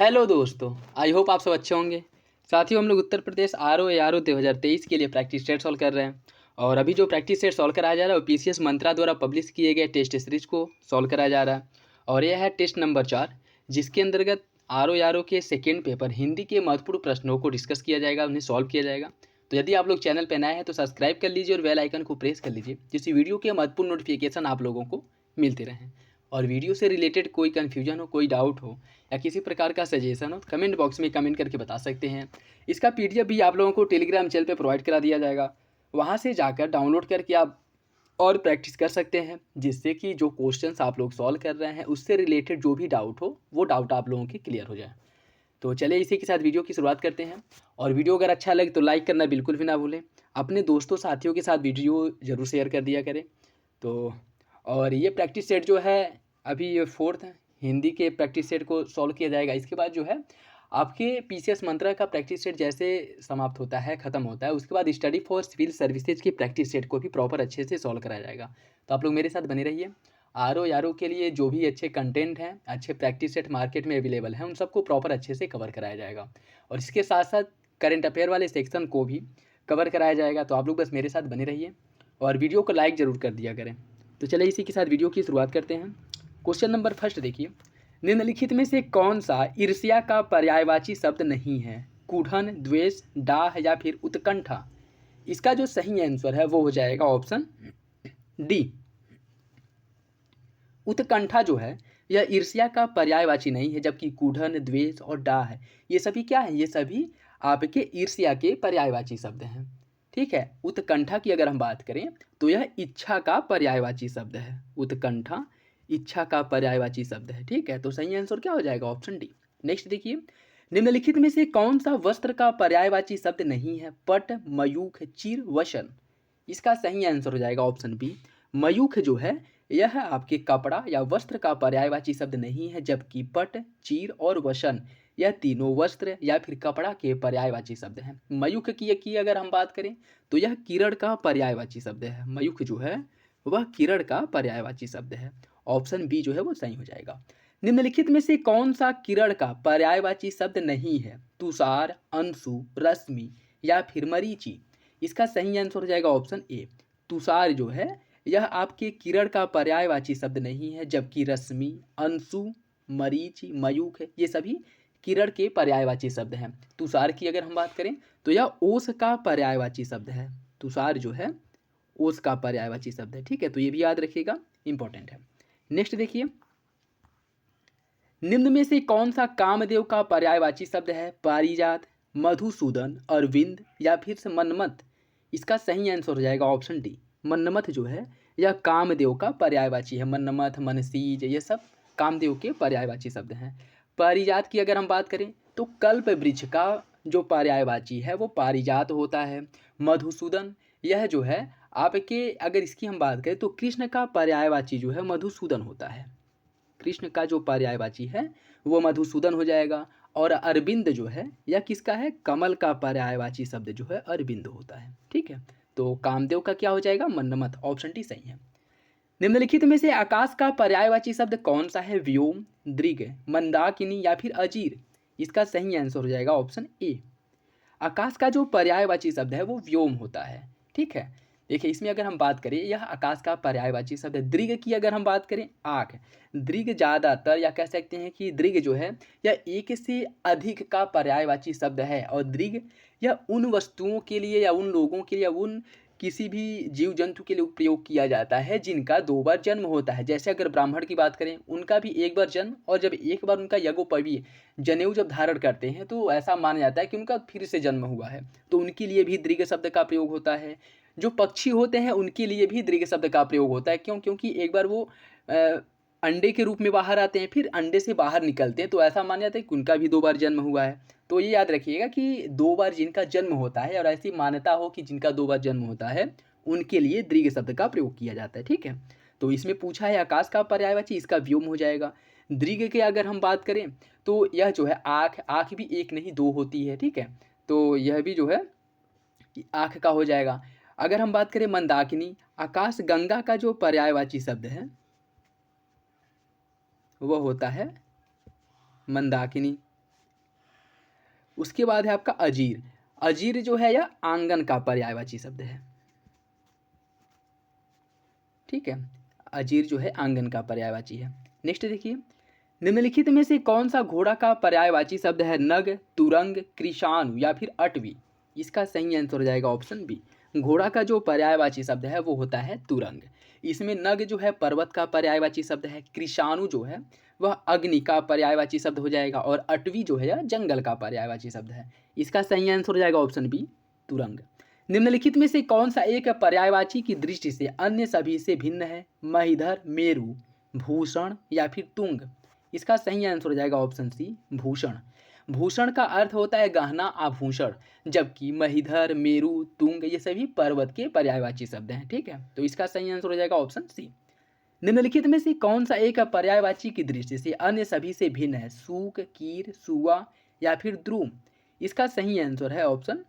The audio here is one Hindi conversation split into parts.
हेलो दोस्तों, आई होप आप सब अच्छे होंगे। साथियों, हम लोग उत्तर प्रदेश आर ओ 2023 के लिए प्रैक्टिस सेट सॉल्व कर रहे हैं। और अभी जो प्रैक्टिस सेट सॉल्व कराया जा रहा है वो पीसीएस मंत्रा द्वारा पब्लिश किए गए टेस्ट सीरीज को सॉल्व कराया जा रहा है। और यह है टेस्ट नंबर 4, जिसके अंतर्गत आर ओ के सेकेंड पेपर हिंदी के महत्वपूर्ण प्रश्नों को डिस्कस किया जाएगा, उन्हें सॉल्व किया जाएगा। तो यदि आप लोग चैनल पर नए हैं तो सब्सक्राइब कर लीजिए और बेल आइकन को प्रेस कर लीजिए, जिससे वीडियो के महत्वपूर्ण नोटिफिकेशन आप लोगों को मिलते रहें। और वीडियो से रिलेटेड कोई कन्फ्यूजन हो, कोई डाउट हो या किसी प्रकार का सजेशन हो तो कमेंट बॉक्स में कमेंट करके बता सकते हैं। इसका पीडीएफ भी आप लोगों को टेलीग्राम चैनल पे प्रोवाइड करा दिया जाएगा, वहाँ से जाकर डाउनलोड करके आप और प्रैक्टिस कर सकते हैं, जिससे कि जो क्वेश्चंस आप लोग सॉल्व कर रहे हैं उससे रिलेटेड जो भी डाउट हो वो डाउट आप लोगों के क्लियर हो जाए। तो चलिए इसी के साथ वीडियो की शुरुआत करते हैं। और वीडियो अगर अच्छा लगे तो लाइक करना बिल्कुल भी ना भूलें। अपने दोस्तों साथियों के साथ वीडियो ज़रूर शेयर कर दिया करें। तो और ये प्रैक्टिस सेट जो है अभी ये फोर्थ है, हिंदी के प्रैक्टिस सेट को सॉल्व किया जाएगा। इसके बाद जो है आपके पीसीएस मंत्रा का प्रैक्टिस सेट जैसे समाप्त होता है, ख़त्म होता है, उसके बाद स्टडी फॉर सिविल सर्विसेज की प्रैक्टिस सेट को भी प्रॉपर अच्छे से सॉल्व कराया जाएगा। तो आप लोग मेरे साथ बने रहिए। आर ओ के लिए जो भी अच्छे कंटेंट हैं, अच्छे प्रैक्टिस सेट मार्केट में अवेलेबल हैं, उन सबको प्रॉपर अच्छे से कवर कराया जाएगा। और इसके साथ साथ करंट अफेयर वाले सेक्शन को भी कवर कराया जाएगा। तो आप लोग बस मेरे साथ बने रहिए और वीडियो को लाइक ज़रूर कर दिया करें। तो चलिए इसी के साथ वीडियो की शुरुआत करते हैं। क्वेश्चन नंबर फर्स्ट देखिए, निम्नलिखित में से कौन सा ईर्ष्या का पर्यायवाची शब्द नहीं है? कुढ़न, द्वेष, डाह या फिर उत्कंठा। इसका जो सही आंसर है वो हो जाएगा ऑप्शन डी। उत्कंठा जो है यह ईर्ष्या का पर्यायवाची नहीं है, जबकि कुढ़न, द्वेष और डाह है ये सभी क्या है? ये सभी आपके ईर्ष्या के पर्यायवाची शब्द हैं। ठीक है, उत्कंठा की अगर हम बात करें तो यह इच्छा का पर्यायवाची शब्द है। उत्कंठा इच्छा का पर्यायवाची शब्द है। ठीक है, तो सही आंसर क्या हो जाएगा? Option D. नेक्स्ट देखिए, निम्नलिखित में से कौन सा वस्त्र का पर्यायवाची शब्द नहीं है? पट, मयूख, चिर, वसन। इसका सही आंसर हो जाएगा ऑप्शन बी। मयूख जो है यह आपके कपड़ा या वस्त्र का पर्यायवाची शब्द नहीं है, जबकि पट, चीर और वसन यह तीनों वस्त्र या फिर कपड़ा के पर्यायवाची शब्द हैं। मयूख की अगर हम बात करें तो यह किरण का पर्यायवाची शब्द है। मयूख जो है वह किरण का पर्यायवाची शब्द है। ऑप्शन बी जो है वो सही हो जाएगा। निम्नलिखित में से कौन सा किरण का पर्यायवाची शब्द नहीं है? तुषार, अंशु, रश्मि या फिर मरीचि। इसका सही आंसर हो जाएगा ऑप्शन ए। तुषार जो है यह आपके किरण का पर्यायवाची शब्द नहीं है, जबकि रश्मि, अंशु, मरीचि, मयूख ये सभी किरण के पर्यायवाची शब्द हैं। तुषार की अगर हम बात करें तो यह ओस का पर्यायवाची शब्द है। तुषार जो है ओस का पर्यायवाची शब्द है। ठीक है, तो ये भी याद रखिएगा, इंपॉर्टेंट है। नेक्स्ट देखिए, निम्न में से कौन सा कामदेव का पर्यायवाची शब्द है? पारिजात, मधुसूदन, अरविंद या फिर से मन्मथ। इसका सही आंसर हो जाएगा ऑप्शन डी। मन्मथ जो है यह कामदेव का पर्यायवाची है। मन्मथ, मनसीज ये सब कामदेव के पर्यायवाची शब्द हैं। पारिजात की अगर हम बात करें तो कल्प वृक्ष का जो पर्यायवाची है वो पारिजात होता है। मधुसूदन यह जो है आपके, अगर इसकी हम बात करें तो कृष्ण का पर्यायवाची जो है मधुसूदन होता है। कृष्ण का जो पर्यायवाची है वो मधुसूदन हो जाएगा। और अरविंद जो है यह किसका है? कमल का पर्यायवाची शब्द जो है अरविंद होता है। ठीक है, तो कामदेव का क्या हो जाएगा? मन्मथ। ऑप्शन डी सही है। निम्नलिखित में से आकाश का पर्यायवाची शब्द कौन सा है? व्योम, दृग, मंदाकिनी या फिर अजीर। इसका सही आंसर हो जाएगा ऑप्शन ए। आकाश का जो पर्यायवाची शब्द है वो व्योम होता है। ठीक है, देखिए इसमें अगर हम बात करें यह आकाश का पर्यायवाची शब्द है। दृग की अगर हम बात करें, आँख, दृग ज़्यादातर या कह सकते हैं कि दृग जो है यह एक से अधिक का पर्यायवाची शब्द है। और दृग यह उन वस्तुओं के लिए या उन लोगों के लिए या उन किसी भी जीव जंतु के लिए प्रयोग किया जाता है जिनका 2 बार जन्म होता है। जैसे अगर ब्राह्मण की बात करें, उनका भी 1 बार जन्म, और जब एक बार उनका यज्ञोपवीत जनेऊ जब धारण करते हैं तो ऐसा माना जाता है कि उनका फिर से जन्म हुआ है, तो उनके लिए भी दृग शब्द का प्रयोग होता है। जो पक्षी होते हैं उनके लिए भी दृग शब्द का प्रयोग होता है। क्यों? क्योंकि एक बार वो अंडे के रूप में बाहर आते हैं, फिर अंडे से बाहर निकलते हैं, तो ऐसा माना जाता है कि उनका भी 2 बार जन्म हुआ है। तो ये याद रखिएगा कि 2 बार जिनका जन्म होता है और ऐसी मान्यता हो कि जिनका 2 बार जन्म होता है उनके लिए दृग शब्द का प्रयोग किया जाता है। ठीक है, तो इसमें पूछा है आकाश का पर्यायवाची, इसका व्योम हो जाएगा। दृग के अगर हम बात करें तो यह जो है आँख, आँख भी एक नहीं 2 होती है। ठीक है, तो यह भी जो है आँख का हो जाएगा। अगर हम बात करें मंदाकिनी, आकाश गंगा का जो पर्यायवाची शब्द है वह होता है मंदाकिनी। उसके बाद है आपका अजीर। अजीर जो है यह आंगन का पर्यायवाची शब्द है। ठीक है, अजीर जो है आंगन का पर्यायवाची है। नेक्स्ट देखिए, निम्नलिखित में से कौन सा घोड़ा का पर्यायवाची शब्द है? नग, तुरंग, कृषाणु या फिर अटवी। इसका सही आंसर हो जाएगा ऑप्शन बी। घोड़ा का जो पर्यायवाची शब्द है वो होता है तुरंग। इसमें नग जो है पर्वत का पर्यायवाची शब्द है, कृषाणु जो है वह अग्नि का पर्यायवाची शब्द हो जाएगा, और अटवी जो है यह जंगल का पर्यायवाची शब्द है। इसका सही आंसर हो जाएगा ऑप्शन बी, तुरंग। निम्नलिखित में से कौन सा एक पर्यायवाची की दृष्टि से अन्य सभी से भिन्न है? महिधर, मेरु, भूषण या फिर तुंग। इसका सही आंसर हो जाएगा ऑप्शन सी, भूषण। भूषण का अर्थ होता है गहना, आभूषण, जबकि महिधर, मेरु, तुंग ये सभी पर्वत के पर्यायवाची शब्द हैं। ठीक है, तो इसका सही आंसर हो जाएगा ऑप्शन सी। निम्नलिखित में से कौन सा एक पर्यायवाची की दृष्टि से अन्य सभी से भिन्न है? सूक, कीर, सुआ या फिर द्रुम। इसका सही आंसर है ऑप्शन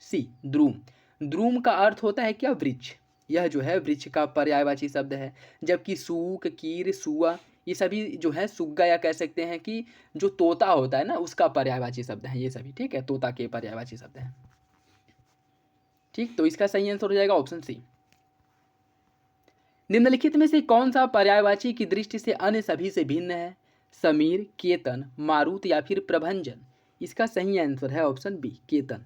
सी, द्रुम। द्रुम का अर्थ होता है क्या? वृक्ष। यह जो है वृक्ष का पर्यायवाची शब्द है, जबकि सूक, कीर, सुआ ये सभी जो है सुग्गा, या कह सकते हैं कि जो तोता होता है ना उसका पर्यायवाची शब्द है ये सभी। ठीक है, तोता के पर्यायवाची शब्द हैं। ठीक, तो इसका सही आंसर हो जाएगा ऑप्शन सी। निम्नलिखित में से कौन सा पर्यायवाची की दृष्टि से अन्य सभी से भिन्न है? समीर, केतन, मारुत या फिर प्रभंजन। इसका सही आंसर है ऑप्शन बी, केतन।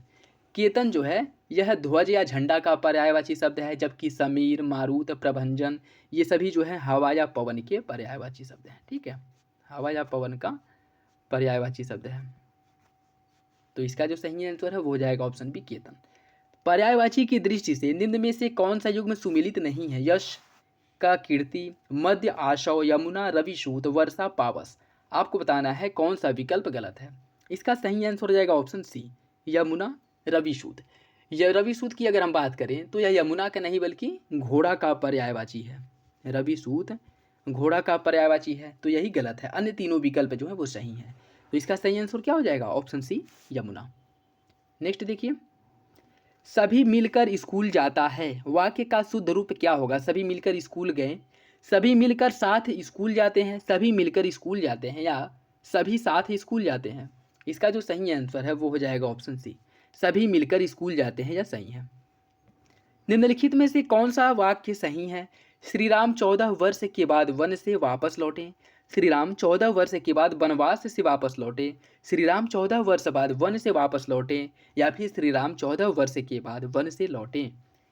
केतन जो है यह ध्वज या झंडा का पर्यायवाची शब्द है, जबकि समीर, मारुत, प्रभंजन ये सभी जो है हवा या पवन के पर्यायवाची शब्द हैं। ठीक है, हवा या पवन का पर्यायवाची शब्द है। तो इसका जो सही आंसर है वो हो जाएगा ऑप्शन बी, केतन। पर्यायवाची की दृष्टि से निम्न में से कौन सा युग्म सुमिलित नहीं है? यश का कीर्ति, मध्य आशव, यमुना, रविसूत, वर्षा, पावस। आपको बताना है कौन सा विकल्प गलत है। इसका सही आंसर हो जाएगा ऑप्शन सी, यमुना, रविसूत। यह रविसूत की अगर हम बात करें तो यह यमुना का नहीं बल्कि घोड़ा का पर्यायवाची है। रविसूत घोड़ा का पर्यायवाची है, तो यही गलत है। अन्य तीनों विकल्प जो है वो सही है। तो इसका सही आंसर क्या हो जाएगा? ऑप्शन सी, यमुना। नेक्स्ट देखिए, सभी मिलकर स्कूल जाता है, वाक्य का शुद्ध रूप क्या होगा? सभी मिलकर स्कूल गए, सभी मिलकर साथ स्कूल जाते हैं, सभी मिलकर स्कूल जाते हैं, या सभी साथ स्कूल जाते हैं। इसका जो सही आंसर है वो हो जाएगा ऑप्शन सी, सभी मिलकर स्कूल जाते हैं, या सही है। निम्नलिखित में से कौन सा वाक्य सही है? श्री राम 14 वर्ष के बाद वन से वापस लौटे। श्री राम 14 वर्ष के बाद वनवास से वापस लौटे, श्री राम 14 वर्ष बाद वन से वापस लौटे, या फिर श्री राम 14 वर्ष के बाद वन से लौटे।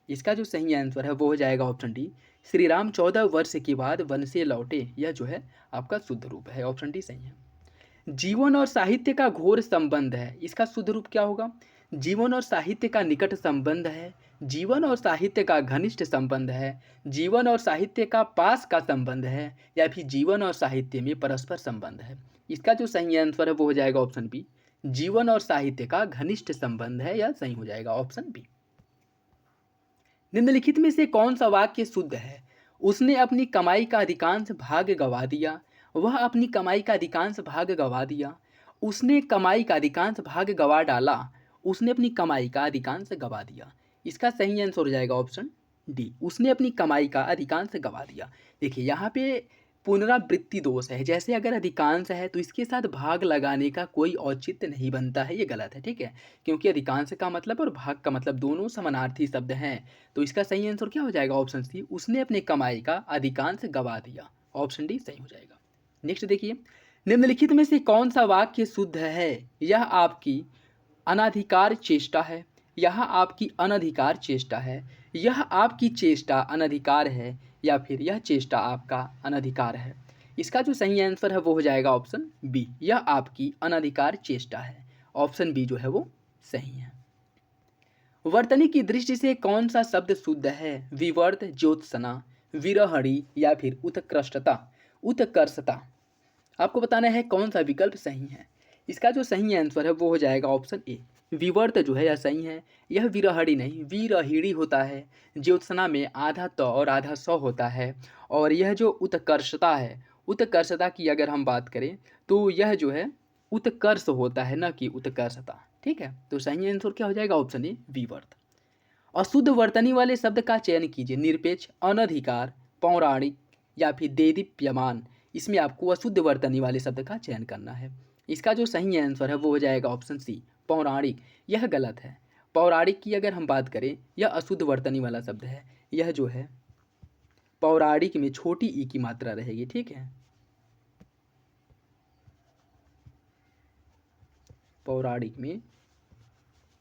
इसका जो सही आंसर है वो हो जाएगा ऑप्शन डी, श्री राम 14 वर्ष के बाद वन से लौटे। यह जो है आपका शुद्ध रूप है, ऑप्शन डी सही है। जीवन और साहित्य का घोर संबंध है, इसका शुद्ध रूप क्या होगा? जीवन और साहित्य का निकट संबंध है, जीवन और साहित्य का घनिष्ठ संबंध है, जीवन और साहित्य का पास का संबंध है, या फिर जीवन और साहित्य में परस्पर संबंध है। इसका जो सही आंसर है वो हो जाएगा ऑप्शन बी, जीवन और साहित्य का घनिष्ठ संबंध है, या सही हो जाएगा ऑप्शन बी। निम्नलिखित में से कौन सा वाक्य शुद्ध है? उसने अपनी कमाई का अधिकांश भाग गंवा दिया, वह अपनी कमाई का अधिकांश भाग गंवा दिया, उसने कमाई का अधिकांश भाग गंवा डाला, उसने अपनी कमाई का अधिकांश गंवा दिया। इसका सही आंसर हो जाएगा ऑप्शन डी, उसने अपनी कमाई का अधिकांश गंवा दिया। देखिए यहाँ पे पुनरावृत्ति दोष है, जैसे अगर अधिकांश है तो इसके साथ भाग लगाने का कोई औचित्य नहीं बनता है, ये गलत है। ठीक है, क्योंकि अधिकांश का मतलब और भाग का मतलब दोनों समानार्थी शब्द हैं। तो इसका सही आंसर क्या हो जाएगा? ऑप्शन सी, उसने अपने कमाई का अधिकांश गंवा दिया। ऑप्शन डी सही हो जाएगा। नेक्स्ट देखिए, निम्नलिखित में से कौन सा वाक्य शुद्ध है? यह आपकी अनाधिकार चेष्टा है, यह आपकी अनधिकार चेष्टा है, यह आपकी चेष्टा अनधिकार है, या फिर यह चेष्टा आपका अनधिकार है। इसका जो सही आंसर है वो हो जाएगा ऑप्शन बी, यह आपकी अनधिकार चेष्टा है। ऑप्शन बी जो है वो सही है। वर्तनी की दृष्टि से कौन सा शब्द शुद्ध है? विवर्त, ज्योत्सना, विरहणी या फिर उत्कृष्टता, उत्कर्षता। आपको बताना है कौन सा विकल्प सही है। इसका जो सही आंसर है वो हो जाएगा ऑप्शन ए, विवर्त जो है यह सही है। यह विरहणी नहीं विरहिणी होता है। ज्योत्सना में आधा त और आधा स होता है। और यह जो उत्कर्षता है, उत्कर्षता की अगर हम बात करें तो यह जो है उत्कर्ष होता है, न कि उत्कर्षता। ठीक है, तो सही आंसर क्या हो जाएगा? ऑप्शन ए, विवर्त। अशुद्ध वर्तनी वाले शब्द का चयन कीजिए। निरपेक्ष, अनधिकार, पौराणिक या फिर देदीप्यमान। इसमें आपको अशुद्ध वर्तनी वाले शब्द का चयन करना है। इसका जो सही आंसर है वो हो जाएगा ऑप्शन सी, पौराणिक, यह गलत है। पौराणिक की अगर हम बात करें, यह अशुद्ध वर्तनी वाला शब्द है। यह जो है पौराणिक में छोटी ई की मात्रा रहेगी, ठीक है। पौराणिक में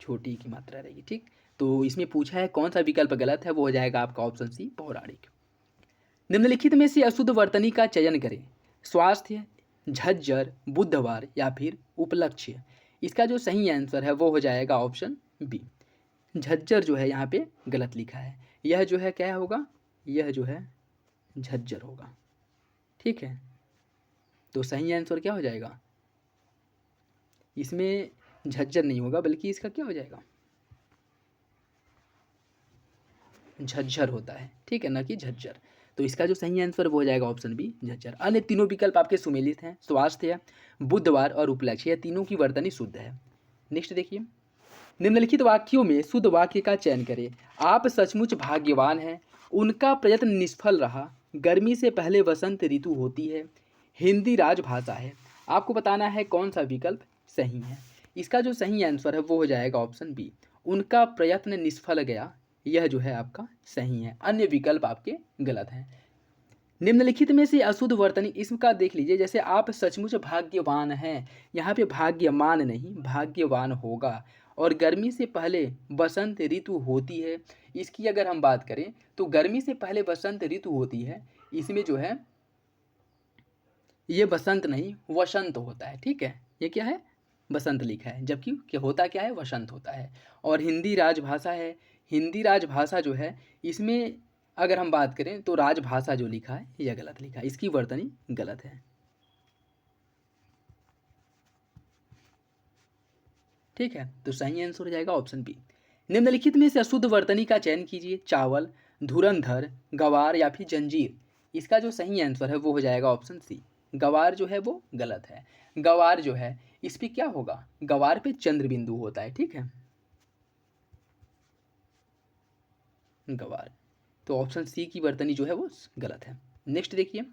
छोटी ई की मात्रा रहेगी, ठीक। तो इसमें पूछा है कौन सा विकल्प गलत है, वो हो जाएगा आपका ऑप्शन सी, पौराणिक। निम्नलिखित में से अशुद्ध वर्तनी का चयन करें। स्वास्थ्य, झज्जर, बुधवार या फिर उपलक्ष्य। इसका जो सही आंसर है वो हो जाएगा ऑप्शन बी। झज्जर जो है यहाँ पे गलत लिखा है। यह जो है क्या होगा, यह जो है झज्जर होगा, ठीक है। तो सही आंसर क्या हो जाएगा, इसमें झज्जर नहीं होगा बल्कि इसका क्या हो जाएगा, झज्जर होता है, ठीक है, ना कि झज्जर। तो इसका जो सही आंसर वो हो जाएगा ऑप्शन बी, झज्जर। अन्य तीनों विकल्प आपके सुमेलित हैं, स्वास्थ्य, बुधवार और उपलक्ष्य, यह तीनों की वर्तनी शुद्ध है। नेक्स्ट देखिए, निम्नलिखित वाक्यों में शुद्ध वाक्य का चयन करें। आप सचमुच भाग्यवान हैं, उनका प्रयत्न निष्फल रहा, गर्मी से पहले वसंत ऋतु होती है, हिंदी राजभाषा है। आपको बताना है कौन सा विकल्प सही है। इसका जो सही आंसर है वो हो जाएगा ऑप्शन बी, उनका प्रयत्न निष्फल गया। यह जो है आपका सही है, अन्य विकल्प आपके गलत हैं। निम्नलिखित में से अशुद्ध वर्तनी, इसका देख लीजिए, जैसे आप सचमुच भाग्यवान हैं, यहाँ पे भाग्यमान नहीं, भाग्यवान होगा। और गर्मी से पहले बसंत ऋतु होती है, इसकी अगर हम बात करें तो गर्मी से पहले बसंत ऋतु होती है, इसमें जो है ये बसंत नहीं वसंत होता है, ठीक है। ये क्या है, बसंत लिखा है, जबकि क्या होता क्या है, वसंत होता है। और हिंदी राजभाषा है, हिंदी राजभाषा जो है इसमें अगर हम बात करें तो राजभाषा जो लिखा है यह गलत लिखा है, इसकी वर्तनी गलत है, ठीक है। तो सही आंसर हो जाएगा ऑप्शन बी। निम्नलिखित में से अशुद्ध वर्तनी का चयन कीजिए। चावल, धुरंधर, गवार या फिर जंजीर। इसका जो सही आंसर है वो हो जाएगा ऑप्शन सी, गवार जो है वो गलत है। गवार जो है इस पे क्या होगा, गवार पे चंद्र बिंदु होता है, ठीक है, गवार। तो ऑप्शन सी की वर्तनी जो है वो गलत है। नेक्स्ट देखिए,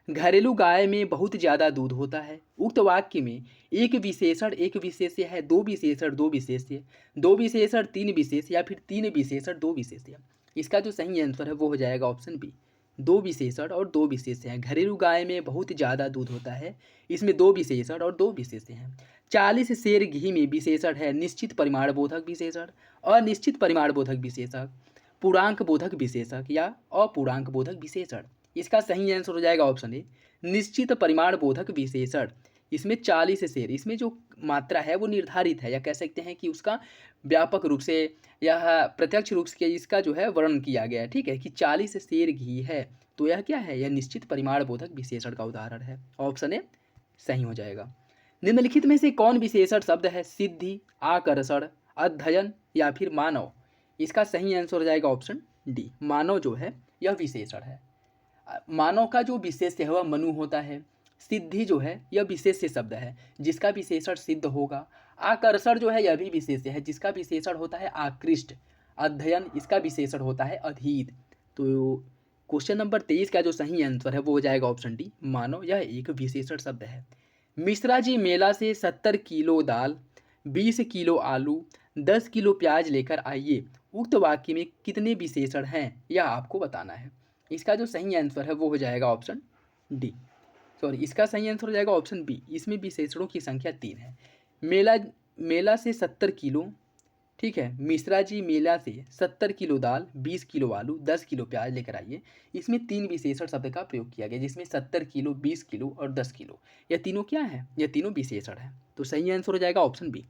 घरेलू गाय में बहुत ज़्यादा दूध होता है। उक्त वाक्य में एक विशेषण एक विशेष्य है, दो विशेषण दो विशेष्य, दो विशेषण तीन विशेष या फिर तीन विशेषण दो विशेष्य। इसका जो सही आंसर है वो हो जाएगा ऑप्शन बी, दो विशेषण और दो विशेष्य हैं। घरेलू गाय में बहुत ज़्यादा दूध होता है, इसमें दो विशेषण और दो विशेष्य हैं। 40 सेर घी में विशेषण है निश्चित परिमाण बोधक विशेषण, अनिश्चित परिमाण बोधक विशेषक, पूर्णांक बोधक विशेषक या अपूर्णांक बोधक विशेषण। इसका सही आंसर हो जाएगा ऑप्शन ए, निश्चित परिमाण बोधक विशेषण। इसमें 40 शेर, इसमें जो मात्रा है वो निर्धारित है, या कह सकते हैं कि उसका व्यापक रूप से या प्रत्यक्ष रूप से इसका जो है वर्णन किया गया है, ठीक है, कि 40 शेर घी है। तो यह क्या है, यह निश्चित परिमाण बोधक विशेषण का उदाहरण है, ऑप्शन ए सही हो जाएगा। निम्नलिखित में से कौन विशेषण शब्द है, सिद्धि, आकर्षण, अध्ययन या फिर मानव। इसका सही आंसर हो जाएगा ऑप्शन डी, मानव जो है यह विशेषण है। मानव का जो विशेष्य है वह मनु होता है। सिद्धि जो है यह विशेष्य शब्द है जिसका विशेषण सिद्ध होगा। आकर्षण जो है यह भी विशेष्य है जिसका विशेषण होता है आकृष्ट। अध्ययन इसका विशेषण होता है अधीत। तो क्वेश्चन नंबर 23 का जो सही आंसर है वो हो जाएगा ऑप्शन डी, मानव यह एक विशेषण शब्द है। मिश्रा जी मेला से 70 किलो दाल, 20 किलो आलू, 10 किलो प्याज लेकर आइए। उक्त वाक्य में कितने विशेषण हैं यह आपको बताना है। इसका जो सही आंसर है वो हो जाएगा ऑप्शन डी, सॉरी इसका सही आंसर हो जाएगा ऑप्शन बी। इसमें विशेषणों की संख्या 3 है। मेला से 70 किलो, ठीक है, मिश्रा जी मेला से 70 किलो दाल, 20 किलो आलू, 10 किलो प्याज लेकर आइए। इसमें 3 विशेषण शब्द का प्रयोग किया गया जिसमें 70 किलो, 20 किलो और 10 किलो, यह तीनों क्या है, यह तीनों विशेषण है। तो सही आंसर हो जाएगा ऑप्शन बी।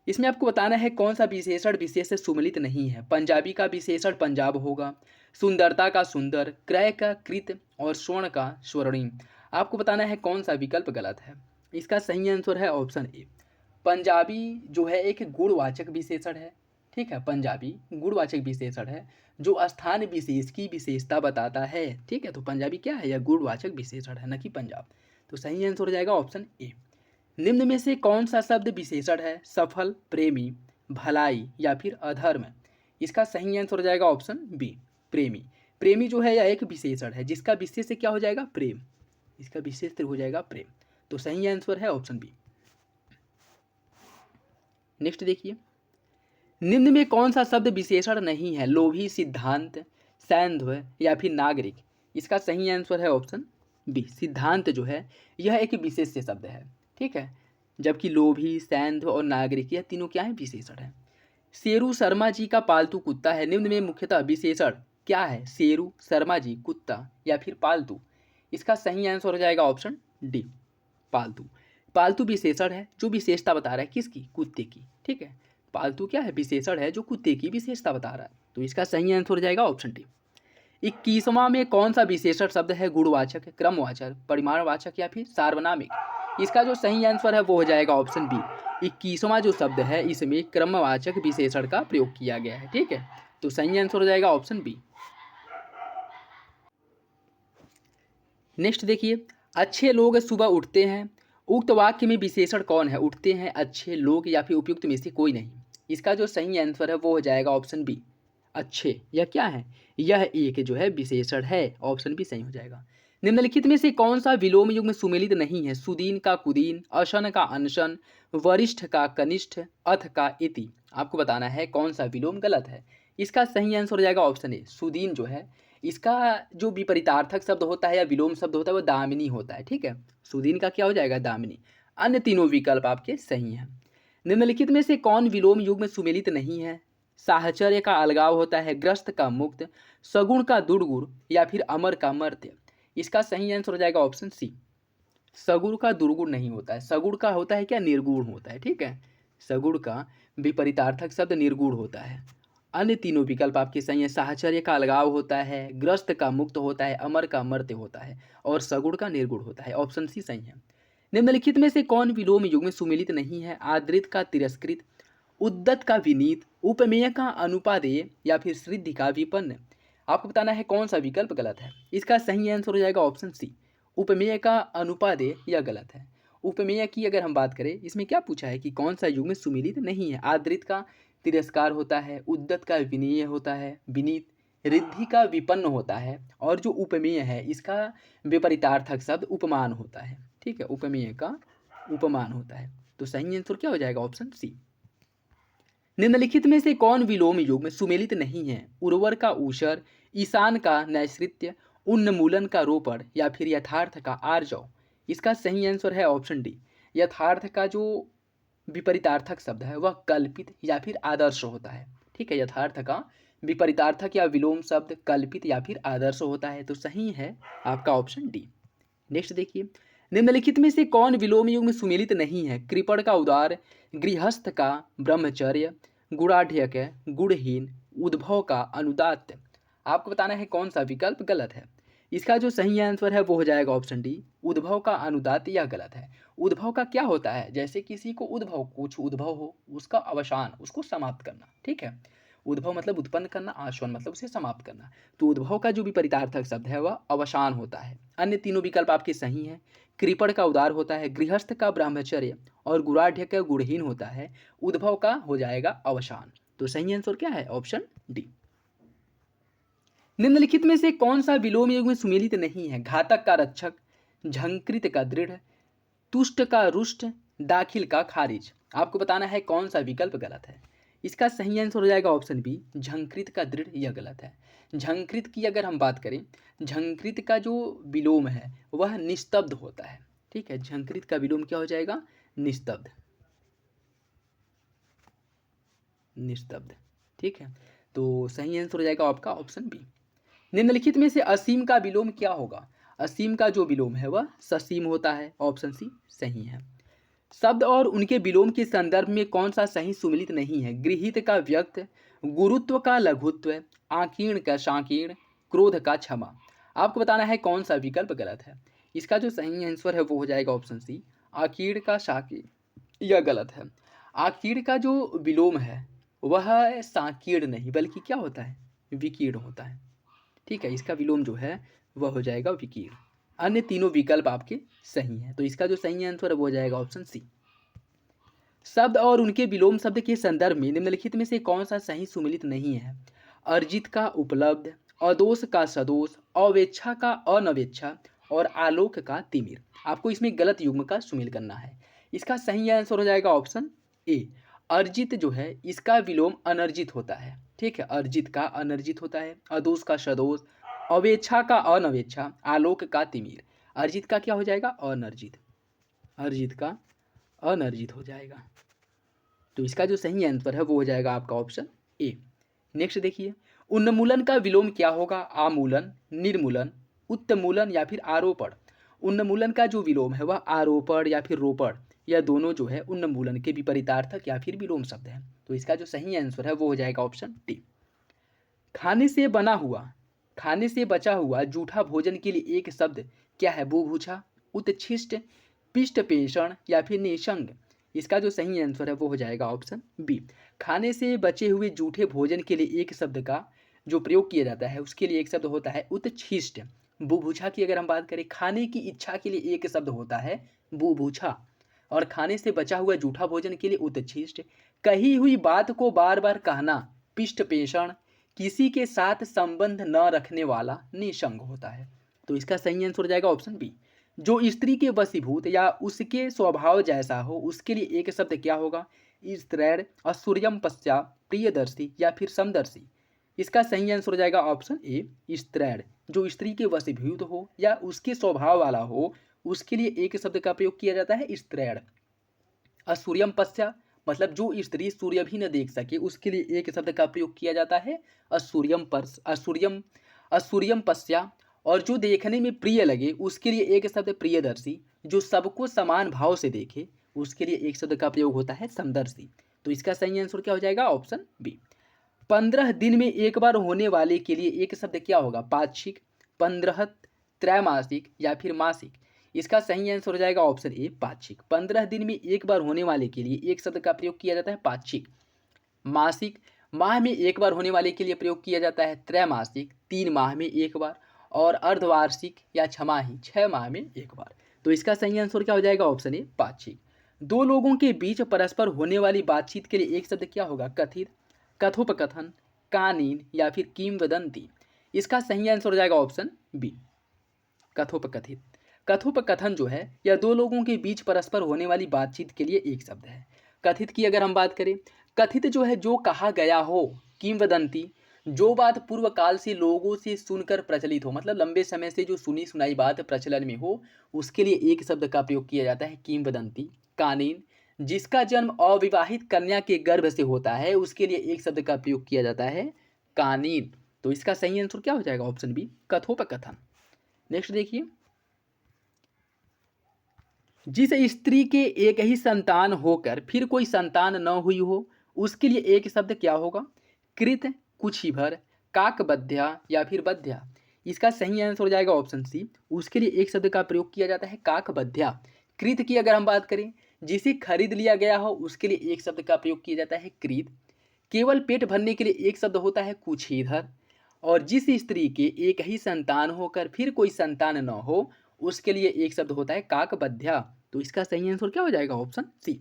इसमें आपको बताना है कौन सा विशेषण विशेष से सुमेलित नहीं है। पंजाबी का विशेषण पंजाब होगा, सुंदरता का सुंदर, क्रय का कृत और स्वर्ण का स्वर्णिम। आपको बताना है कौन सा विकल्प गलत है। इसका सही आंसर है ऑप्शन ए, पंजाबी जो है एक गुणवाचक विशेषण है, ठीक है, पंजाबी गुणवाचक विशेषण है जो स्थान विशेष की विशेषता बताता है, ठीक है। तो पंजाबी क्या है, यह गुणवाचक विशेषण है, न कि पंजाब। तो सही आंसर हो जाएगा ऑप्शन ए। निम्न में से कौन सा शब्द विशेषण है, सफल, प्रेमी, भलाई या फिर अधर्म। इसका सही आंसर हो जाएगा ऑप्शन बी, प्रेमी। प्रेमी जो है यह एक विशेषण है जिसका विशेष क्या हो जाएगा, प्रेम। इसका विशेष हो जाएगा प्रेम। तो सही आंसर है ऑप्शन बी। नेक्स्ट देखिए, निम्न में कौन सा शब्द विशेषण नहीं है? लोभी, सिद्धांत, सैंधव या फिर नागरिक। इसका सही आंसर है ऑप्शन बी, सिद्धांत जो है यह एक विशेष्य शब्द है, ठीक है। जबकि लोभी, सैंधव और नागरिक यह तीनों क्या है? विशेषण है। शेरू शर्मा जी का पालतू कुत्ता है, निम्न में मुख्यतः विशेषण क्या है? शेरू, शर्मा जी, कुत्ता या फिर पालतू। इसका सही आंसर हो जाएगा ऑप्शन डी, पालतू। पालतू विशेषण है जो विशेषता बता रहा है किसकी? कुत्ते की, ठीक है। पालतू क्या है? विशेषण है जो कुत्ते की विशेषता बता रहा है, तो इसका सही आंसर हो जाएगा ऑप्शन डी। 21वां में कौन सा विशेषण शब्द है? गुणवाचक, क्रमवाचक, परिमाणवाचक या फिर सार्वनामिक। इसका जो सही आंसर है वो हो जाएगा ऑप्शन बी। 21वां जो शब्द है इसमें क्रमवाचक विशेषण का प्रयोग किया गया है, ठीक है। तो सही आंसर हो जाएगा ऑप्शन बी। नेक्स्ट देखिए, अच्छे लोग सुबह उठते हैं, उक्त वाक्य में विशेषण कौन है? उठते हैं, अच्छे लोग या फिर उपयुक्त में से कोई नहीं। इसका जो सही आंसर है वो हो जाएगा ऑप्शन बी, अच्छे। यह क्या है? यह एक जो है विशेषण है, ऑप्शन बी सही हो जाएगा। निम्नलिखित में से कौन सा विलोम युग में सुमेलित नहीं है? सुदीन का कुदीन, अशन का अनशन, वरिष्ठ का कनिष्ठ, अथ का इति। आपको बताना है कौन सा विलोम गलत है। इसका सही आंसर हो जाएगा ऑप्शन ए, सुदीन जो है इसका जो विपरीतार्थक शब्द होता है या विलोम शब्द होता है वो दामिनी होता है, ठीक है। सुदीन का क्या हो जाएगा? दामिनी। अन्य तीनों विकल्प आपके सही हैं। निम्नलिखित में से कौन विलोम युग में सुमेलित नहीं है? साहचर्य का अलगाव होता है, ग्रस्त का मुक्त, सगुण का दुर्गुण या फिर अमर का मर्त्य। इसका सही आंसर हो जाएगा ऑप्शन सी, सगुण का दुर्गुण नहीं होता है। सगुण का होता है क्या? निर्गुण होता है, ठीक है। सगुण का विपरीतार्थक शब्द निर्गुण होता है। अन्य तीनों विकल्प आपके सही हैं। साहचर्य का अलगाव होता है, ग्रस्त का मुक्त होता है, अमर का मर्त्य होता है और सगुण का निर्गुण होता है, ऑप्शन सी सही है। निम्नलिखित में से कौन विलोम युग में सुमेलित नहीं है? आदृत का तिरस्कृत, उद्दत का विनीत, उपमेय का अनुपादेय या फिर श्रीधि का विपन्न। आपको बताना है कौन सा विकल्प गलत है। इसका सही आंसर हो जाएगा ऑप्शन सी, उपमेय का अनुपादेय यह गलत है। उपमेय की अगर हम बात करें, इसमें क्या पूछा है कि कौन सा युग में सुमेलित नहीं है? आदृत का तिरस्कार होता है, उद्दत का विनीय होता है, विनीत, रिद्धि का विपन्न होता है और जो उपमेय है इसका विपरीतार्थक शब्द उपमान होता है, ठीक है। उपमेय का उपमान होता है, तो सही आंसर क्या हो जाएगा? Option C. निम्नलिखित में से कौन विलोम युग में सुमेलित नहीं है? उर्वर का ऊषर, ईशान का नैश्रित्य, उन्मूलन का रोपण या फिर यथार्थ का आर्जव। इसका सही आंसर है ऑप्शन डी। यथार्थ का जो विपरीतार्थक शब्द है वह कल्पित या फिर आदर्श होता है, ठीक है। यथार्थ का विपरीतार्थक या विलोम शब्द कल्पित या फिर आदर्श होता है, तो सही है आपका ऑप्शन डी। नेक्स्ट देखिए, निम्नलिखित में से कौन विलोम युग में सुमेलित नहीं है? कृपण का उदार, गृहस्थ का ब्रह्मचर्य, गुणाढ़ गुणहीन, उद्भव का अनुदात्त। आपको बताना है कौन सा विकल्प गलत है। इसका जो सही आंसर है वो हो जाएगा ऑप्शन डी, उद्भव का अनुदात्त यह गलत है। उद्भव का क्या होता है? जैसे किसी को उद्भव, कुछ उद्भव हो उसका अवसान, उसको समाप्त करना, ठीक है। उद्भव मतलब उत्पन्न करना, आश्वन मतलब उसे समाप्त करना। तो उद्भव का जो विपरीतार्थक शब्द है वह अवसान होता है। अन्य तीनों विकल्प आपके सही हैं। कृपण का उदार होता है, गृहस्थ का ब्रह्मचर्य और गुणाढ़ का गुणहीन होता है। उद्भव का हो जाएगा अवसान, तो सही आंसर क्या है? Option D. निम्नलिखित में से कौन सा विलोम युग में सुमेलित नहीं है? घातक का रक्षक, झंकृत का दृढ़, तुष्ट का रुष्ट, दाखिल का खारिज। आपको बताना है कौन सा विकल्प गलत है। इसका सही आंसर हो जाएगा ऑप्शन बी, झंकृत का दृढ़ यह गलत है। झंकृत की अगर हम बात करें, झंकृत का जो विलोम है वह निस्तब्ध होता है, ठीक है। झंकृत का विलोम क्या हो जाएगा? निस्तब्ध, निस्तब्ध, ठीक है। तो सही आंसर हो जाएगा आपका ऑप्शन बी। निम्नलिखित में से असीम का विलोम क्या होगा? असीम का जो विलोम है वह ससीम होता है, ऑप्शन सी सही है। शब्द और उनके विलोम के संदर्भ में कौन सा सही सुमिलित नहीं है? गृहीत का व्यक्त, गुरुत्व का लघुत्व, आकीर्ण का सांकीर्ण, क्रोध का क्षमा। आपको बताना है कौन सा विकल्प गलत है। इसका जो सही आंसर है वो हो जाएगा ऑप्शन सी, आकीर्ण का सांकीर्ण यह गलत है। आकीर्ण का जो विलोम है वह सांकीर्ण नहीं बल्कि क्या होता है? विकीर्ण होता है, ठीक है। इसका विलोम जो है वह हो जाएगा विकीर्ण। अन्य तीनों विकल्प आपके सही हैं, तो इसका जो सही आंसर है वो हो जाएगा ऑप्शन सी। शब्द और उनके विलोम शब्द के संदर्भ में निम्नलिखित में से कौन सा सही सुमिलित नहीं है? अर्जित का उपलब्ध, अदोष का सदोष, अवेच्छा का अनवेच्छा और आलोक का तिमिर। आपको इसमें गलत युग्म का सुमिल करना है। इसका सही आंसर हो जाएगा ऑप्शन ए, अर्जित जो है इसका विलोम अनर्जित होता है। ठीक है, अर्जित का अनर्जित होता है, अदोष का सदोष, अवेच्छा का अनवेच्छा, आलोक का तिमिर। अर्जित का क्या हो जाएगा? अनर्जित। अर्जित का अनर्जित हो जाएगा। तो इसका जो सही आंसर है वो हो जाएगा आपका ऑप्शन ए। नेक्स्ट देखिए, उन्मूलन का विलोम क्या होगा? आमूलन, निर्मूलन, उत्तमूलन या फिर आरोपण। उन्मूलन का जो विलोम है वह आरोपण या फिर रोपण, यह दोनों जो है उन्मूलन के विपरीतार्थक या फिर विलोम शब्द है। तो इसका जो सही आंसर है वो हो जाएगा ऑप्शन डी। खाने से बना हुआ, खाने से बचा हुआ जूठा भोजन के लिए एक शब्द क्या है? बुभुक्षा, उत्छिष्ट, पिष्ट पेषण या फिर निशंग। इसका जो सही आंसर है वो हो जाएगा ऑप्शन बी। खाने से बचे हुए जूठे भोजन के लिए एक शब्द का जो प्रयोग किया जाता है उसके लिए एक शब्द होता है उत्छिष्ट। बुभुक्षा की अगर हम बात करें, खाने की इच्छा के लिए एक शब्द होता है बुभुक्षा, और खाने से बचा हुआ जूठा भोजन के लिए उत्छिष्ट। कही हुई बात को बार बार कहना पिष्ट पेषण, किसी के साथ संबंध न रखने वाला निसंग होता है। तो इसका सही आंसर हो जाएगा ऑप्शन बी। जो स्त्री के वशीभूत या उसके स्वभाव जैसा हो उसके लिए एक शब्द क्या होगा? स्त्रैण, असूर्यम पश्चा, प्रियदर्शी या फिर समदर्शी। इसका सही आंसर हो जाएगा ऑप्शन ए, स्त्रैण। जो स्त्री के वशीभूत हो या उसके स्वभाव वाला हो उसके लिए एक शब्द का प्रयोग किया जाता है स्त्रैण। असूर्यम पश्चा मतलब जो स्त्री सूर्य भी न देख सके उसके लिए एक शब्द का प्रयोग किया जाता है असूर्यम पश्चा। और जो देखने में प्रिय लगे उसके लिए एक शब्द प्रियदर्शी। जो सबको समान भाव से देखे उसके लिए एक शब्द का प्रयोग होता है समदर्शी। तो इसका सही आंसर क्या हो जाएगा? Option B. 15 दिन में एक बार होने वाले के लिए एक शब्द क्या होगा? पाक्षिक, 15, त्रैमासिक या फिर मासिक। इसका सही आंसर हो जाएगा ऑप्शन ए, पाक्षिक। 15 दिन में एक बार होने वाले के लिए एक शब्द का प्रयोग किया जाता है पाक्षिक। मासिक, माह में एक बार होने वाले के लिए प्रयोग किया जाता है त्रैमासिक, 3 माह में एक बार। और अर्धवार्षिक या छमाही, 6 माह में एक बार। तो इसका सही आंसर क्या हो जाएगा? ऑप्शन ए, पाक्षिक। दो लोगों के बीच परस्पर होने वाली बातचीत के लिए एक शब्द क्या होगा? कथित, कथोपकथन, कानीन या फिर किंवदंती। इसका सही आंसर हो जाएगा ऑप्शन बी, कथोपकथित। कथोपकथन जो है यह दो लोगों के बीच परस्पर होने वाली बातचीत के लिए एक शब्द है। कथित की अगर हम बात करें, कथित जो है जो कहा गया हो, किंवदंती जो बात पूर्व काल से लोगों से सुनकर प्रचलित हो, मतलब लंबे समय से जो सुनी सुनाई बात प्रचलन में हो उसके लिए एक शब्द का प्रयोग किया जाता है किंवदंती। कानीन, जिसका जन्म अविवाहित कन्या के गर्भ से होता है उसके लिए एक शब्द का प्रयोग किया जाता है कानीन। तो इसका सही आंसर क्या हो जाएगा? Option B, कथोपकथन। नेक्स्ट देखिए, जिस स्त्री के एक ही संतान होकर फिर कोई संतान न हुई हो उसके लिए एक शब्द क्या होगा? कृत, कुछ भर, काकबध्या या फिर बध्या। इसका सही आंसर हो जाएगा ऑप्शन सी, उसके लिए एक शब्द का प्रयोग किया जाता है काकबध्या। कृत की अगर हम बात करें, जिसे खरीद लिया गया हो उसके लिए एक शब्द का प्रयोग किया जाता है कृत। केवल पेट भरने के लिए एक शब्द होता है कुछीधर। और जिस स्त्री के एक ही संतान होकर फिर कोई संतान न हो उसके लिए एक शब्द होता है काकबध्या। तो इसका सही आंसर क्या हो जाएगा? Option C.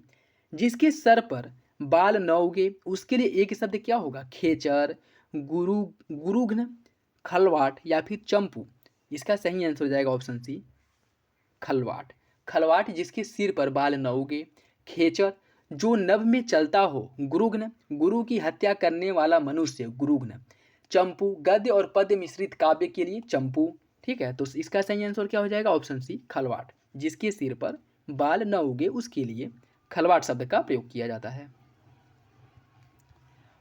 जिसके सर पर बाल न उगे उसके लिए एक शब्द क्या होगा? खेचर, गुरुघ्न, खलवाट या फिर चंपू। इसका सही आंसर हो जाएगा ऑप्शन सी, खलवाट। खलवाट जिसके सिर पर बाल न उगे, खेचर जो नभ में चलता हो, गुरुघ्न गुरु की हत्या करने वाला मनुष्य गुरुघ्न, चंपू गद्य और पद्य मिश्रित काव्य के लिए चंपू। ठीक है, तो इसका सही आंसर क्या हो जाएगा? ऑप्शन सी, खलवाट। जिसके सिर पर बाल न उगे उसके लिए खलवाट शब्द का प्रयोग किया जाता है।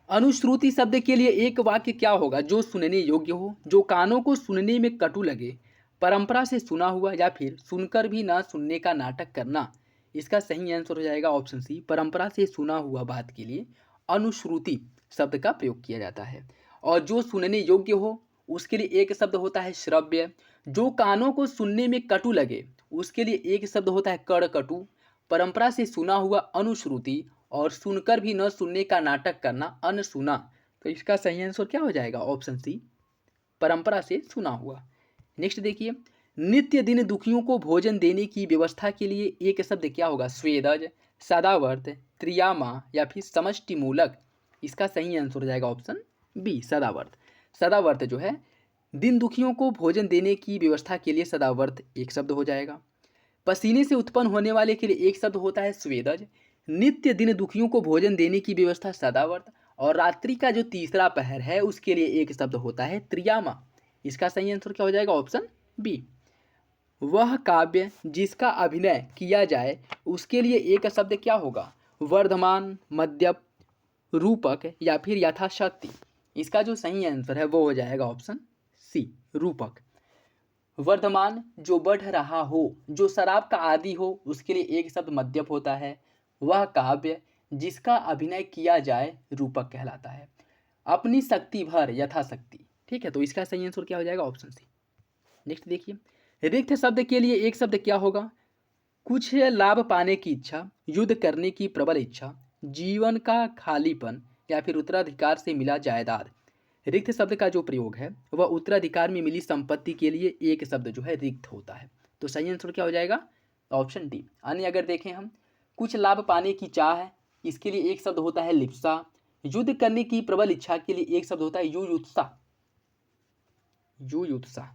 अनुश्रुति शब्द के लिए एक वाक्य क्या होगा जो सुनने योग्य हो, जो कानों को सुनने में कटु लगे, परंपरा से सुना हुआ या फिर सुनकर भी ना सुनने का नाटक करना। इसका सही आंसर हो जाएगा ऑप्शन सी, परंपरा से सुना हुआ बात के लिए अनुश्रुति शब्द का प्रयोग किया जाता है। और जो सुनने योग्य हो उसके लिए एक शब्द होता है श्रव्य। जो कानों को सुनने में कटु लगे उसके लिए एक शब्द होता है कड़कटु। परंपरा से सुना हुआ अनुश्रुति, और सुनकर भी न सुनने का नाटक करना अनसुना। तो इसका सही आंसर क्या हो जाएगा? ऑप्शन सी, परंपरा से सुना हुआ। नेक्स्ट देखिए, नित्य दिन दुखियों को भोजन देने की व्यवस्था के लिए एक शब्द क्या होगा? स्वेदज, सदावर्त, त्रियामा या फिर समष्टि मूलक। इसका सही आंसर हो जाएगा ऑप्शन बी, सदावर्त। सदावर्त जो है दिन दुखियों को भोजन देने की व्यवस्था के लिए सदावर्त एक शब्द हो जाएगा। पसीने से उत्पन्न होने वाले के लिए एक शब्द होता है स्वेदज। नित्य दिन दुखियों को भोजन देने की व्यवस्था सदावर्त। और रात्रि का जो तीसरा पहर है उसके लिए एक शब्द होता है त्रियामा। इसका सही आंसर क्या हो जाएगा? Option B. वह काव्य जिसका अभिनय किया जाए उसके लिए एक शब्द क्या होगा? वर्धमान, मद्यप, रूपक या फिर यथाशक्ति। इसका जो सही आंसर है वो हो जाएगा ऑप्शन सी, रूपक। वर्धमान जो बढ़ रहा हो, जो शराब का आदि हो, उसके लिए एक शब्द मद्यप होता है। वह काव्य जिसका अभिनय किया जाए रूपक कहलाता है। अपनी शक्ति भर यथाशक्ति। ठीक है, तो इसका सही आंसर क्या हो जाएगा? ऑप्शन सी। नेक्स्ट देखिए, रिक्त शब्द के लिए एक शब्द क्या होगा? कुछ लाभ पाने की इच्छा, युद्ध करने की प्रबल इच्छा, जीवन का खालीपन या फिर उत्तराधिकार से मिला जायदाद। रिक्त शब्द का जो प्रयोग है वह उत्तराधिकार में मिली संपत्ति के लिए एक शब्द जो है रिक्त होता है। तो सही आंसर क्या हो जाएगा? Option D. अन्य अगर देखें हम, कुछ लाभ पाने की चाह है, इसके लिए एक शब्द होता है लिप्सा। युद्ध करने की प्रबल इच्छा के लिए एक शब्द होता है युयुत्सा। युयुत्सा।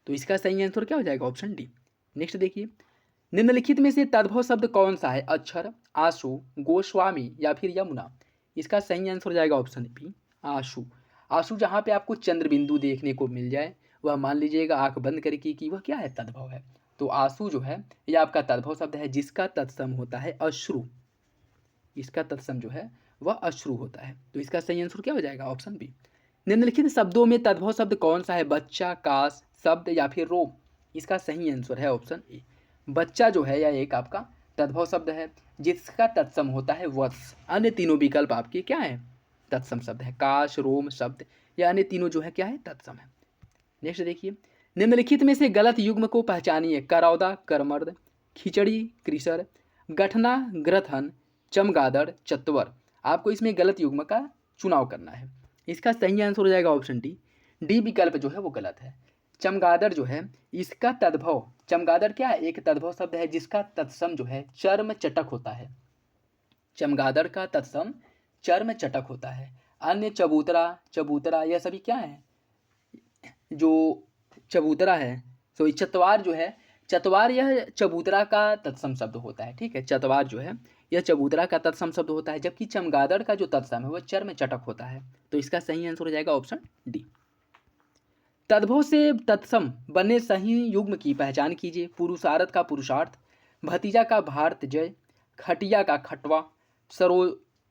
तो इसका सही आंसर क्या हो जाएगा? Option D. नेक्स्ट देखिए, निम्नलिखित में से तद्भव शब्द कौन सा है? अक्षर, आशु, गोस्वामी या फिर यमुना। इसका सही आंसर हो जाएगा ऑप्शन बी, आशु। आशु जहाँ पे आपको चंद्र बिंदु देखने को मिल जाए वह मान लीजिएगा आंख बंद करके कि वह क्या है? तद्भव है। तो आशु जो है यह आपका तद्भव शब्द है जिसका तत्सम होता है अश्रु। इसका तत्सम जो है वह अश्रु होता है। तो इसका सही आंसर क्या हो जाएगा? Option B. निम्नलिखित शब्दों में तद्भव शब्द कौन सा है? बच्चा, काश, शब्द या फिर रोम। इसका सही आंसर है ऑप्शन ए। बच्चा जो है यह एक आपका तद्भव शब्द है जिसका तत्सम होता है वत्स। अन्य तीनों विकल्प आपके क्या है? तत्सम शब्द है। काश, रोम, शब्द या अन्य तीनों जो है क्या है? तत्सम है। नेक्स्ट देखिए, निम्नलिखित में से गलत युग्म को पहचानिए। करौदा, करमर्द, खिचड़ी, क्रिसर, गठना, ग्रथन, चमगादड़, चत्वर। आपको इसमें गलत युग्म का चुनाव करना है। इसका सही आंसर हो जाएगा ऑप्शन डी। डी विकल्प जो है वो गलत है। चमगादड़ जो है इसका तद्भव, चमगादड़ क्या है? एक तद्भव शब्द है जिसका तत्सम जो है चर्म चटक होता है। चमगादड़ का तत्सम चर्म चटक होता है। अन्य चबूतरा, चबूतरा यह सभी क्या है? जो चबूतरा है, तो चतवार जो है, चतवार यह चबूतरा का तत्सम शब्द होता है। ठीक है, चतवार जो है यह चबूतरा का तत्सम शब्द होता है, जबकि चमगादड़ का जो तत्सम है वह चर्म चटक होता है। तो इसका सही आंसर हो जाएगा ऑप्शन डी। तद्भव से तत्सम बने सही युग्म की पहचान कीजिए। पुरुषार्थ का पुरुषार्थ, भतीजा का भारत जय, खटिया का खटवा,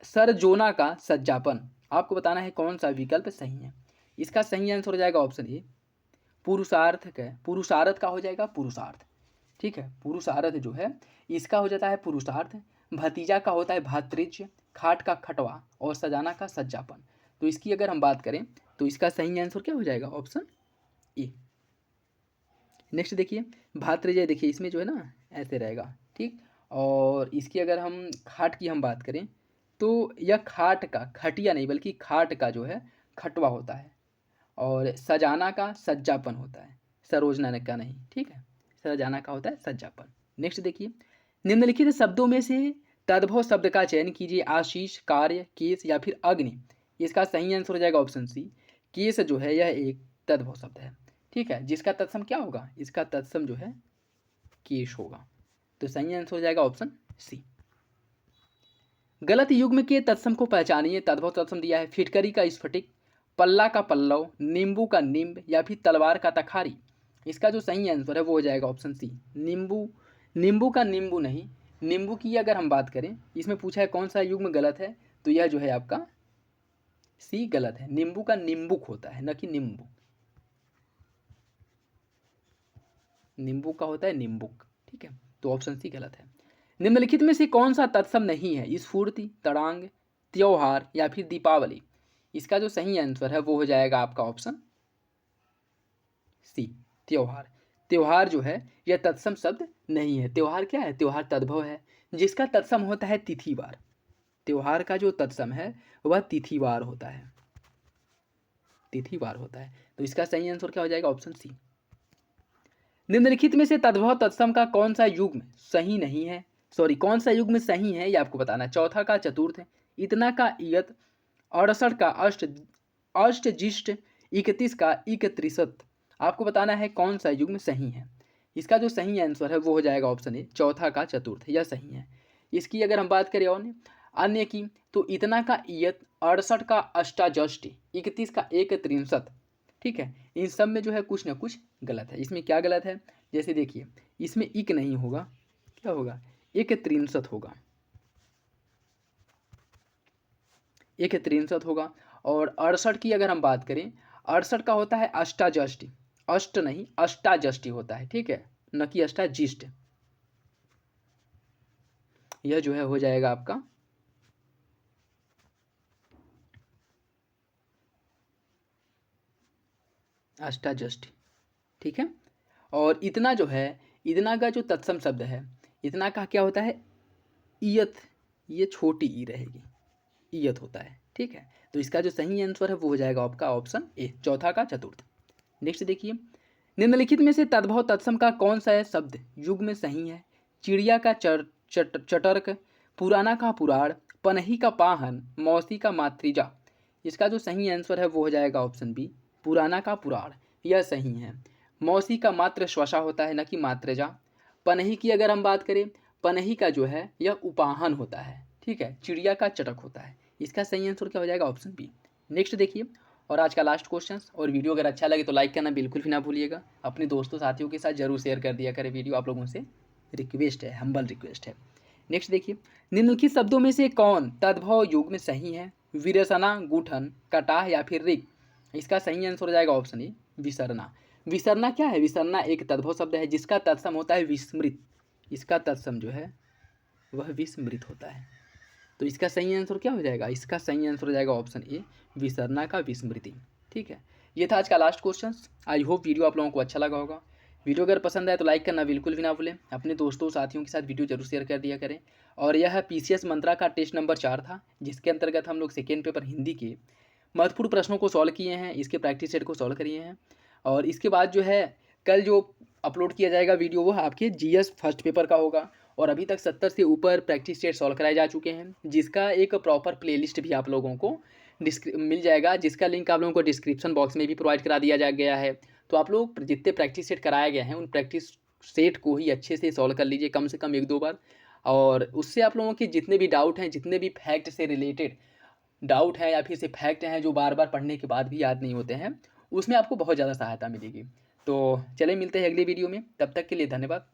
सरजोना का सज्जापन। आपको बताना है कौन सा विकल्प सही है। इसका सही आंसर हो जाएगा ऑप्शन ए, पुरुषार्थ का हो जाएगा पुरुषार्थ। ठीक है, पुरुषार्थ जो है इसका हो जाता है पुरुषार्थ। भतीजा का होता है भातृज्य, खाट का खटवा और सजाना का सज्जापन। तो इसकी अगर हम बात करें तो इसका सही आंसर क्या हो जाएगा? Option A. नेक्स्ट देखिए, भातृजय, देखिए इसमें जो है ना ऐसे रहेगा। ठीक, और इसकी अगर हम खाट की हम बात करें तो यह खाट का, खटिया नहीं बल्कि खाट का जो है खटवा होता है। और सजाना का सज्जापन होता है, सरोजना का नहीं। ठीक है, सजाना का होता है सज्जापन। नेक्स्ट देखिए, निम्नलिखित शब्दों में से तद्भव शब्द का चयन कीजिए। आशीष, कार्य, केस या फिर अग्नि। इसका सही आंसर हो जाएगा ऑप्शन सी। केस जो है यह एक तद्भव शब्द है। ठीक है, जिसका तत्सम क्या होगा? इसका तत्सम जो है केश होगा। तो सही आंसर हो जाएगा ऑप्शन सी। गलत युग्म के तत्सम को पहचानिए। तद्भव तत्सम दिया है फिटकरी का स्फटिक, पल्ला का पल्लव, नींबू का नींब या फिर तलवार का तखारी। इसका जो सही आंसर है वो हो जाएगा ऑप्शन सी, नींबू। नींबू का नींबू नहीं, नींबू की अगर हम बात करें, इसमें पूछा है कौन सा युग्म गलत है, तो यह जो है आपका सी गलत है। नींबू का निम्बुक होता है, न कि नींबू। नींबू का होता है निम्बुक। ठीक है, तो ऑप्शन सी गलत है। निम्नलिखित में से कौन सा तत्सम नहीं है? स्फूर्ति, तड़ांग, त्योहार या फिर दीपावली। इसका जो सही आंसर है वो हो जाएगा आपका ऑप्शन सी, त्योहार। त्योहार जो है यह तत्सम शब्द नहीं है। त्योहार क्या है? त्योहार तद्भव है जिसका तत्सम होता है तिथिवार। त्योहार का जो तत्सम है वह तिथिवार होता है, तिथिवार होता है। तो इसका सही आंसर क्या हो जाएगा? Option C. निम्नलिखित में से तद्भव तत्सम का कौन सा युग्म सही नहीं है? कौन सा युग्म सही है ये आपको बताना। चौथा का चतुर्थ, इतना का इयत, 68 का अष्ट, अष्टजिष्ट, 31 का इकत्रिशत। आपको बताना है कौन सा युग्म सही है। इसका जो सही आंसर है वो हो जाएगा ऑप्शन ए, चौथा का चतुर्थ, यह सही है। इसकी अगर हम बात करें और अन्य की, तो इतना का इयत, 68 का अष्टाजष्टि, 31 का एक त्रिंशत, ठीक है। इन सब में जो है कुछ ना कुछ गलत है। इसमें क्या गलत है, जैसे देखिए इसमें इक नहीं होगा, क्या होगा, एक त्रिंशत होगा, एक त्रिंशत होगा। और 68 की अगर हम बात करें, 68 का होता है अष्टाजष्टि, अष्ट नहीं अष्टाजष्टि होता है, ठीक है, न कि अष्टाजिष्ट। यह जो है हो जाएगा आपका अष्टाजष्टि, ठीक है। और इतना जो है, इतना का जो तत्सम शब्द है, इतना का क्या होता है, ईयत, ये छोटी ई रहेगी, ईयत होता है, ठीक है। तो इसका जो सही आंसर है वो हो जाएगा आपका ऑप्शन ए, चौथा का चतुर्थ। नेक्स्ट देखिए, निम्नलिखित में से तद्भव तत्सम का कौन सा है शब्द युग में सही है। चिड़िया का चटर्क, पुराना का पुराण, पनही का पाहन, मौसी का मातृजा। इसका जो सही आंसर है वो हो जाएगा ऑप्शन बी, पुराना का पुराण, यह सही है। मौसी का मात्र श्वसा होता है, न कि मात्रजा। पनही की अगर हम बात करें, पनही का जो है यह उपाहन होता है, ठीक है। चिड़िया का चटक होता है। इसका सही आंसर क्या हो जाएगा, ऑप्शन बी। नेक्स्ट देखिए, और आज का लास्ट क्वेश्चन। और वीडियो अगर अच्छा लगे तो लाइक करना बिल्कुल भी ना भूलिएगा, अपने दोस्तों साथियों के साथ जरूर शेयर कर दिया करें वीडियो, आप लोगों से रिक्वेस्ट है, हम्बल रिक्वेस्ट है। नेक्स्ट देखिए, निम्नलिखित शब्दों में से कौन तद्भव युग में सही है। विरसना, गूठन, कटाह या फिर ऋग। इसका सही आंसर हो जाएगा ऑप्शन ए, विसरना। विसरना क्या है, विसरना एक तद्भव शब्द है जिसका तत्सम होता है विस्मृत। इसका तत्सम जो है वह विस्मृत होता है। तो इसका सही आंसर क्या हो जाएगा, इसका सही आंसर हो जाएगा ऑप्शन ए, विसरना का विस्मृति, ठीक है। ये था आज का last question. I hope video आप लोगों को अच्छा लगा होगा। वीडियो अगर पसंद आए तो लाइक करना बिल्कुल भी ना भूलें, अपने दोस्तों साथियों के साथ वीडियो जरूर शेयर कर दिया करें। और यह पीसीएस मंत्रा का टेस्ट नंबर 4 था, जिसके अंतर्गत हम लोग सेकेंड पेपर हिंदी के महत्वपूर्ण प्रश्नों को सॉल्व किए हैं, इसके प्रैक्टिस सेट को सॉल्व किए हैं। और इसके बाद जो है कल जो अपलोड किया जाएगा वीडियो, वो आपके जीएस फर्स्ट पेपर का होगा। और अभी तक 70 से ऊपर प्रैक्टिस सेट सॉल्व कराए जा चुके हैं, जिसका एक प्रॉपर प्लेलिस्ट भी आप लोगों को मिल जाएगा, जिसका लिंक आप लोगों को डिस्क्रिप्शन बॉक्स में भी प्रोवाइड करा दिया जा गया है। तो आप लोग जितने प्रैक्टिस सेट कराए गए हैं उन प्रैक्टिस सेट को ही अच्छे से सॉल्व कर लीजिए, कम से कम 1-2 बार। और उससे आप लोगों के जितने भी डाउट हैं, जितने भी फैक्ट से रिलेटेड डाउट हैं या फिर से फैक्ट हैं जो बार बार पढ़ने के बाद भी याद नहीं होते हैं, उसमें आपको बहुत ज़्यादा सहायता मिलेगी। तो चलिए मिलते हैं अगली वीडियो में, तब तक के लिए धन्यवाद।